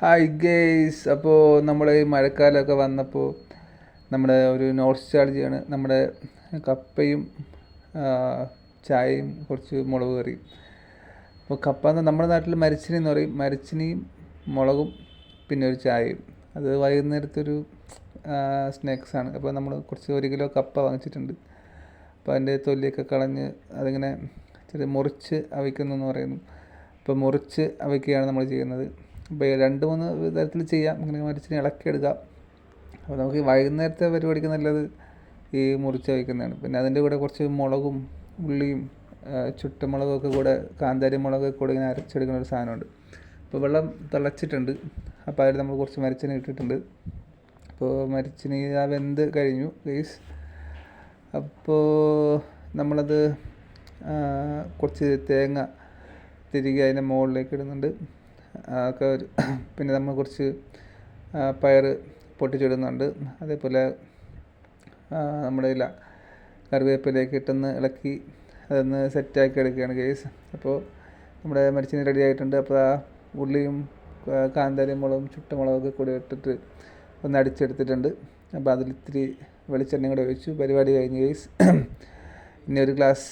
Hi guys. അപ്പോൾ നമ്മൾ ഈ മഴക്കാലമൊക്കെ വന്നപ്പോൾ നമ്മുടെ ഒരു നോസ്റ്റാൾജിയാണ് നമ്മുടെ കപ്പയും ആ, ചായയും കുറച്ച് മുളക് കറിയും. അപ്പോൾ കപ്പ എന്ന് നമ്മുടെ നാട്ടിൽ മരിച്ചിനി എന്ന് പറയും. മരിച്ചിനിയും മുളകും പിന്നെ ഒരു ചായയും. അത് വൈകുന്നേരത്തൊരു സ്നാക്സാണ്. അപ്പോൾ നമ്മൾ കുറച്ച് 1 കിലോ കപ്പ വാങ്ങിച്ചിട്ടുണ്ട്. അപ്പോൾ അതിൻ്റെ തൊലിയൊക്കെ കളഞ്ഞ് അതിങ്ങനെ ചെറിയ മുറിച്ച് അവിക്കുന്നു എന്ന് പറയുന്നു. അപ്പോൾ മുറിച്ച് അവയ്ക്കുകയാണ് നമ്മൾ ചെയ്യുന്നത്. അപ്പോൾ 2-3 തരത്തിൽ ചെയ്യാം. ഇങ്ങനെ മരിച്ചിനെ ഇളക്കിയെടുക്കാം. അപ്പോൾ നമുക്ക് ഈ വൈകുന്നേരത്തെ പരിപാടിക്ക് നല്ലത് ഈ മുറിച്ച് വയ്ക്കുന്നതാണ്. പിന്നെ അതിൻ്റെ കൂടെ കുറച്ച് മുളകും ഉള്ളിയും ചുട്ടമുളകൊക്കെ കൂടെ കാന്താരി മുളകൊക്കെ കൂടെ ഇങ്ങനെ അരച്ചെടുക്കുന്ന ഒരു സാധനമുണ്ട്. അപ്പോൾ വെള്ളം തിളച്ചിട്ടുണ്ട്. അപ്പോൾ അതിൽ നമ്മൾ കുറച്ച് മരിച്ചിനെ ഇട്ടിട്ടുണ്ട്. അപ്പോൾ മരിച്ചിനി ആ വെന്ത് കഴിഞ്ഞു ഗൈസ്. അപ്പോൾ നമ്മളത് കുറച്ച് തേങ്ങ തിരികെ അതിൻ്റെ മുകളിലേക്ക് ഇടുന്നുണ്ട്. ഒക്കെ പിന്നെ നമ്മൾ കുറച്ച് പയർ പൊട്ടിച്ചിടുന്നുണ്ട്. അതേപോലെ നമ്മുടെ കറിവേപ്പിലേക്ക് ഇട്ടൊന്ന് ഇളക്കി അതൊന്ന് സെറ്റാക്കി എടുക്കുകയാണ് ഗൈസ്. അപ്പോൾ നമ്മുടെ മരിച്ചിനി റെഡി ആയിട്ടുണ്ട്. അപ്പോൾ ആ ഉള്ളിയും കാന്താരി മുളകും ചുട്ടമുളകൊക്കെ കൂടി ഇട്ടിട്ട് ഒന്ന് അടിച്ചെടുത്തിട്ടുണ്ട്. അപ്പോൾ അതിലിത്തിരി വെളിച്ചെണ്ണയും കൂടെ ഒഴിച്ചു. പരിപാടി കഴിഞ്ഞ് ഗൈസ്. ഇനി ഒരു ഗ്ലാസ്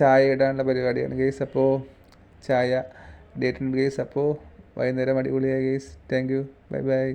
ചായ ഇടാനുള്ള പരിപാടിയാണ് ഗൈസ്. അപ്പോൾ ചായ ഡേറ്റ് ഉണ്ട് ഗൈസ്. അപ്പോൾ വൈകുന്നേരം അടിപൊളിയായി guys. Thank you. Bye bye.